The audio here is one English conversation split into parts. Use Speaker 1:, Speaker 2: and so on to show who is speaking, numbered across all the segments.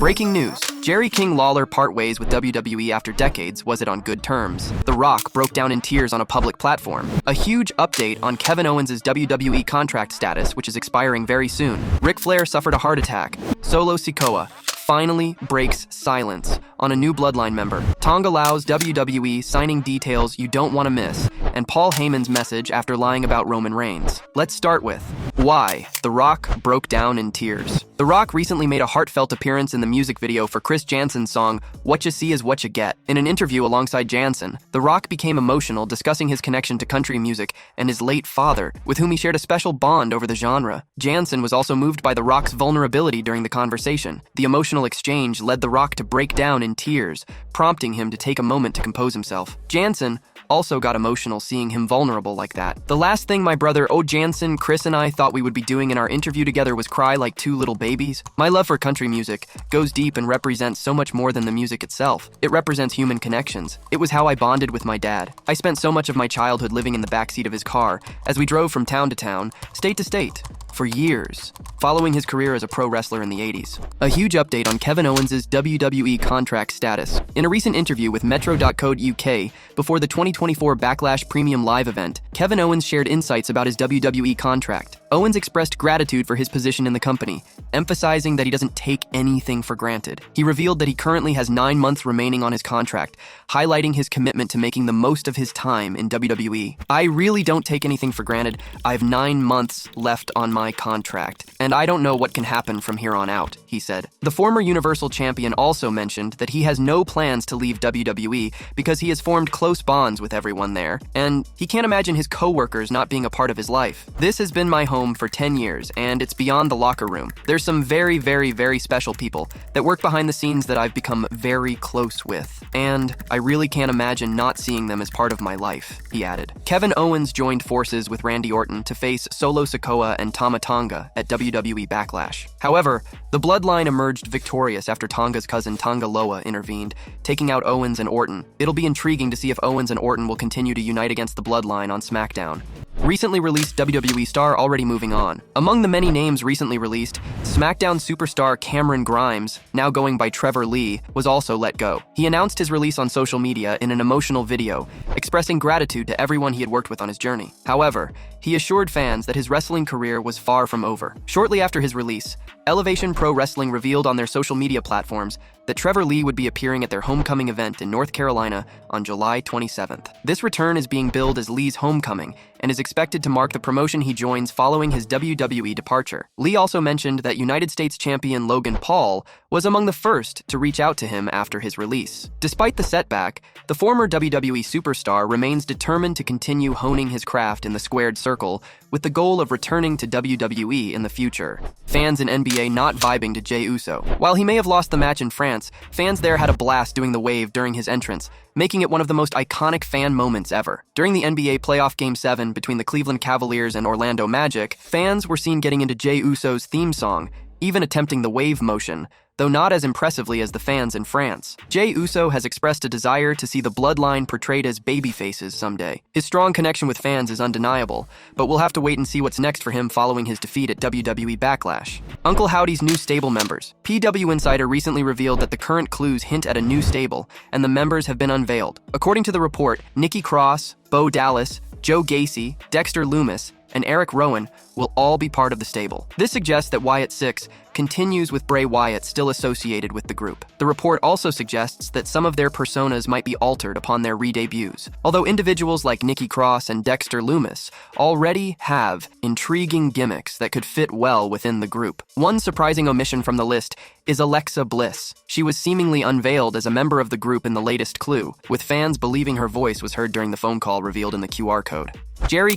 Speaker 1: Breaking news. King Lawler part ways with WWE after decades. Was it on good terms? The Rock broke down in tears on a public platform. A huge update on Kevin Owens' WWE contract status, which is expiring very soon. Ric Flair suffered a heart attack. Solo Sikoa finally breaks silence on a new Bloodline member. Tanga Loa's WWE signing details you don't want to miss, and Paul Heyman's message after lying about Roman Reigns. Let's start with why The Rock broke down in tears. The Rock recently made a heartfelt appearance in the music video for Chris Jansen's song What You See Is What You Get. In an interview alongside Jansen, The Rock became emotional discussing his connection to country music and his late father, with whom he shared a special bond over the genre. Jansen was also moved by The Rock's vulnerability during the conversation. The emotional exchange led The Rock to break down in tears, prompting him to take a moment to compose himself. Jansen also got emotional seeing him vulnerable like that. The last thing my brother Jansen, Chris, and I thought we would be doing in our interview together was cry like two little babies. My love for country music goes deep and represents so much more than the music itself. It represents human connections. It was how I bonded with my dad. I spent so much of my childhood living in the backseat of his car as we drove from town to town, state to state, for years, following his career as a pro wrestler in the 80s. A huge update on Kevin Owens' WWE contract status. In a recent interview with Metro.co.uk before the 2024 Backlash Premium Live event, Kevin Owens shared insights about his WWE contract. Owens expressed gratitude for his position in the company, emphasizing that he doesn't take anything for granted. He revealed that he currently has 9 months remaining on his contract, highlighting his commitment to making the most of his time in WWE. I really don't take anything for granted. I have 9 months left on my contract, and I don't know what can happen from here on out, he said. The former Universal Champion also mentioned that he has no plans to leave WWE because he has formed close bonds with everyone there, and he can't imagine his co-workers not being a part of his life. This has been my home for 10 years, and it's beyond the locker room. There's some very, very, very special people that work behind the scenes that I've become very close with, and I really can't imagine not seeing them as part of my life, he added. Kevin Owens joined forces with Randy Orton to face Solo Sikoa and Tonga at WWE Backlash. However, the Bloodline emerged victorious after Tonga's cousin Tanga Loa intervened, taking out Owens and Orton. It'll be intriguing to see if Owens and Orton will continue to unite against the Bloodline on SmackDown. Recently released WWE star already moving on. Among the many names recently released, SmackDown superstar Cameron Grimes, now going by Trevor Lee, was also let go. He announced his release on social media in an emotional video, expressing gratitude to everyone he had worked with on his journey. However, he assured fans that his wrestling career was far from over. Shortly after his release, Elevation Pro Wrestling revealed on their social media platforms that Trevor Lee would be appearing at their homecoming event in North Carolina on July 27th. This return is being billed as Lee's homecoming and is expected to mark the promotion he joins following his WWE departure. Lee also mentioned that United States champion Logan Paul was among the first to reach out to him after his release. Despite the setback, the former WWE superstar remains determined to continue honing his craft in the squared circle with the goal of returning to WWE in the future. Fans in NBA not vibing to Jey Uso. While he may have lost the match in France, fans there had a blast doing the wave during his entrance, making it one of the most iconic fan moments ever. During the NBA playoff Game 7 between the Cleveland Cavaliers and Orlando Magic, fans were seen getting into Jey Uso's theme song, even attempting the wave motion, though not as impressively as the fans in France. Jey Uso has expressed a desire to see the Bloodline portrayed as babyfaces someday. His strong connection with fans is undeniable, but we'll have to wait and see what's next for him following his defeat at WWE Backlash. Uncle Howdy's new stable members. PW Insider recently revealed that the current clues hint at a new stable, and the members have been unveiled. According to the report, Nikki Cross, Bo Dallas, Joe Gacy, Dexter Lumis, and Eric Rowan will all be part of the stable. This suggests that Wyatt Six continues with Bray Wyatt still associated with the group. The report also suggests that some of their personas might be altered upon their re-debuts, although individuals like Nikki Cross and Dexter Lumis already have intriguing gimmicks that could fit well within the group. One surprising omission from the list is Alexa Bliss. She was seemingly unveiled as a member of the group in the latest clue, with fans believing her voice was heard during the phone call revealed in the QR code.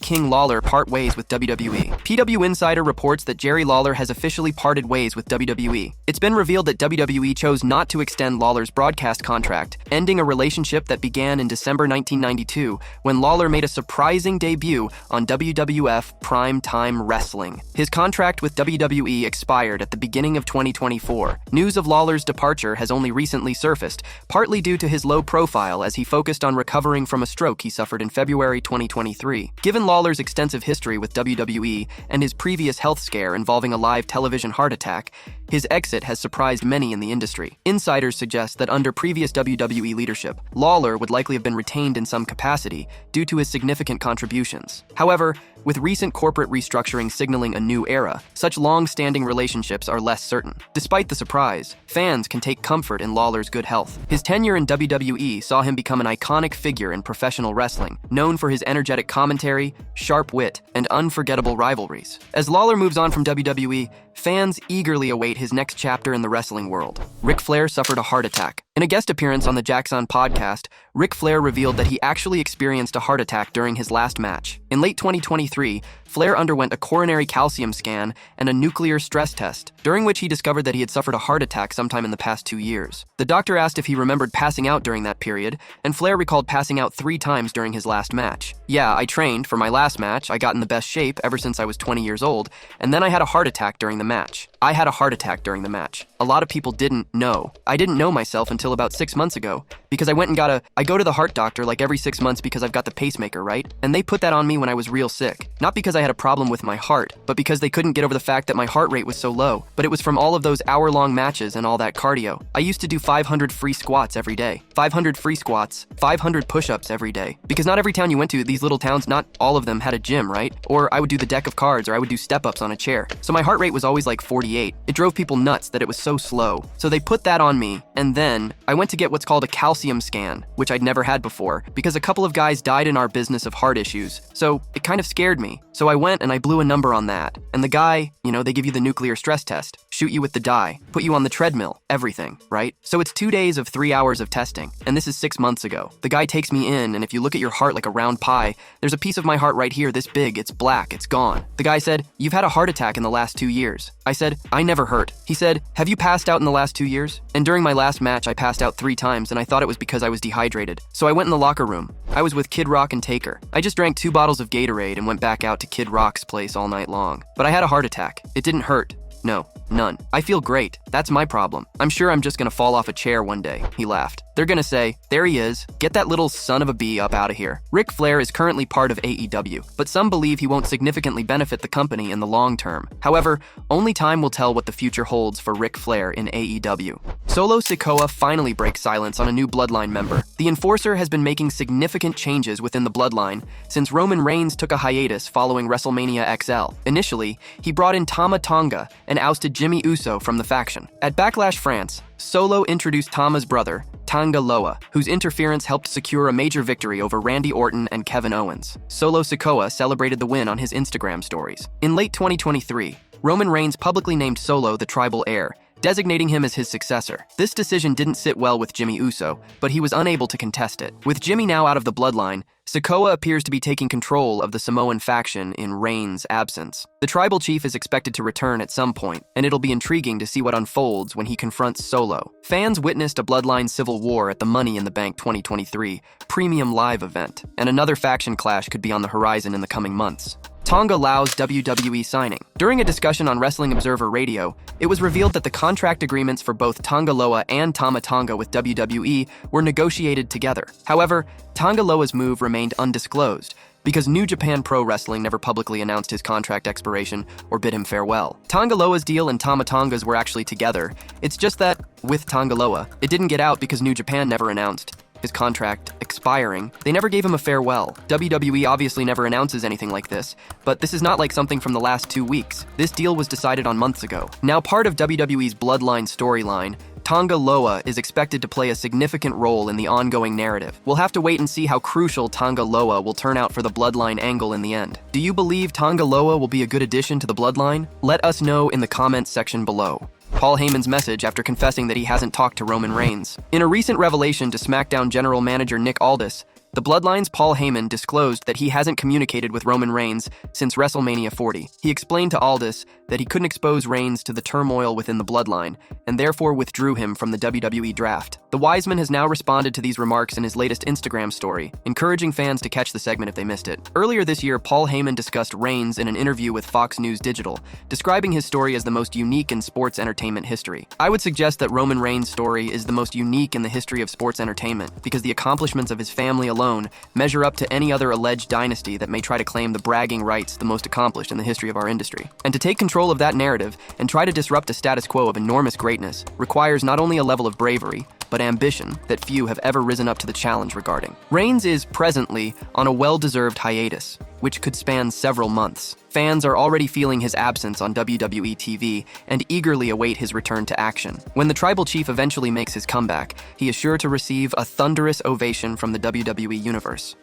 Speaker 1: King Lawler part ways with WWE. PW Insider reports that Jerry Lawler has officially parted ways with WWE. It's been revealed that WWE chose not to extend Lawler's broadcast contract, ending a relationship that began in December 1992 when Lawler made a surprising debut on WWF Primetime Wrestling. His contract with WWE expired at the beginning of 2024. News of Lawler's departure has only recently surfaced, partly due to his low profile as he focused on recovering from a stroke he suffered in February 2023. Given Lawler's extensive history with WWE and his previous health scare involving a live television heart attack, his exit has surprised many in the industry. Insiders suggest that under previous WWE leadership, Lawler would likely have been retained in some capacity due to his significant contributions. However, with recent corporate restructuring signaling a new era, such long-standing relationships are less certain. Despite the surprise, fans can take comfort in Lawler's good health. His tenure in WWE saw him become an iconic figure in professional wrestling, known for his energetic commentary, sharp wit, and unforgettable rivalries. As Lawler moves on from WWE, fans eagerly await his next chapter in the wrestling world. Ric Flair suffered a heart attack. In a guest appearance on the Jackson podcast, Ric Flair revealed that he actually experienced a heart attack during his last match. In late 2023, Flair underwent a coronary calcium scan and a nuclear stress test, during which he discovered that he had suffered a heart attack sometime in the past 2 years. The doctor asked if he remembered passing out during that period, and Flair recalled passing out 3 times during his last match. "Yeah, I trained for my last match, I got in the best shape ever since I was 20 years old, and then I had a heart attack during the match. I had a heart attack during the match. A lot of people didn't know. I didn't know myself until about 6 months ago, because I go to the heart doctor like every 6 months because I've got the pacemaker, right? And they put that on me when I was real sick. Not because I had a problem with my heart, but because they couldn't get over the fact that my heart rate was so low. But it was from all of those hour-long matches and all that cardio. I used to do 500 free squats every day. 500 free squats, 500 push-ups every day. Because not every town you went to, these little towns, not all of them had a gym, right? Or I would do the deck of cards, or I would do step-ups on a chair. So my heart rate was always like 48. It drove people nuts that it was so slow. So they put that on me, and then I went to get what's called a calcium scan, which I'd never had before, because a couple of guys died in our business of heart issues. So it kind of scared me. So I went and I blew a number on that. And the guy, they give you the nuclear stress test, shoot you with the dye, put you on the treadmill, everything, right? So it's 2 days of 3 hours of testing, and this is 6 months ago. The guy takes me in, and if you look at your heart like a round pie, there's a piece of my heart right here this big, it's black, it's gone. The guy said, "You've had a heart attack in the last 2 years. I said, "I never hurt." He said, "Have you passed out in the last 2 years?" And during my last match, I passed out 3 times, and I thought it was because I was dehydrated. So I went in the locker room. I was with Kid Rock and Taker. I just drank 2 bottles of Gatorade and went back out to Kid Rock's place all night long. But I had a heart attack. It didn't hurt. No, none. I feel great. That's my problem. I'm sure I'm just gonna fall off a chair one day." He laughed. They're gonna say, "There he is. Get that little son of a bee up out of here." Ric Flair is currently part of AEW, but some believe he won't significantly benefit the company in the long term. However, only time will tell what the future holds for Ric Flair in AEW. Solo Sikoa finally breaks silence on a new Bloodline member. The Enforcer has been making significant changes within the Bloodline since Roman Reigns took a hiatus following WrestleMania XL. Initially, he brought in Tonga and ousted Jey Uso from the faction. At Backlash France, Solo introduced Tama's brother, Tanga Loa, whose interference helped secure a major victory over Randy Orton and Kevin Owens. Solo Sikoa celebrated the win on his Instagram stories. In late 2023, Roman Reigns publicly named Solo the tribal heir, designating him as his successor. This decision didn't sit well with Jey Uso, but he was unable to contest it. With Jimmy now out of the Bloodline, Sikoa appears to be taking control of the Samoan faction in Reigns' absence. The tribal chief is expected to return at some point, and it'll be intriguing to see what unfolds when he confronts Solo. Fans witnessed a Bloodline civil war at the Money in the Bank 2023 premium live event, and another faction clash could be on the horizon in the coming months. Tonga Loa's WWE signing. During a discussion on Wrestling Observer Radio, it was revealed that the contract agreements for both Tanga Loa and Tama Tonga with WWE were negotiated together. However, Tanga Loa's move remained undisclosed because New Japan Pro Wrestling never publicly announced his contract expiration or bid him farewell. Tanga Loa's deal and Tama Tonga's were actually together. It's just that, with Tanga Loa, it didn't get out because New Japan never announced his contract expiring. They never gave him a farewell. WWE obviously never announces anything like this, but this is not like something from the last 2 weeks. This deal was decided on months ago. Now part of WWE's Bloodline storyline, Tanga Loa is expected to play a significant role in the ongoing narrative. We'll have to wait and see how crucial Tanga Loa will turn out for the Bloodline angle in the end. Do you believe Tanga Loa will be a good addition to the Bloodline? Let us know in the comments section below. Paul Heyman's message after confessing that he hasn't talked to Roman Reigns. In a recent revelation to SmackDown general manager Nick Aldis, the Bloodline's Paul Heyman disclosed that he hasn't communicated with Roman Reigns since WrestleMania 40. He explained to Aldis that he couldn't expose Reigns to the turmoil within the Bloodline, and therefore withdrew him from the WWE draft. The Wiseman has now responded to these remarks in his latest Instagram story, encouraging fans to catch the segment if they missed it. Earlier this year, Paul Heyman discussed Reigns in an interview with Fox News Digital, describing his story as the most unique in sports entertainment history. I would suggest that Roman Reigns' story is the most unique in the history of sports entertainment because the accomplishments of his family alone measure up to any other alleged dynasty that may try to claim the bragging rights the most accomplished in the history of our industry. And to take control of that narrative and try to disrupt a status quo of enormous greatness requires not only a level of bravery, but ambition that few have ever risen up to the challenge regarding. Reigns is presently on a well-deserved hiatus, which could span several months. Fans are already feeling his absence on WWE TV and eagerly await his return to action. When the Tribal Chief eventually makes his comeback, he is sure to receive a thunderous ovation from the WWE Universe.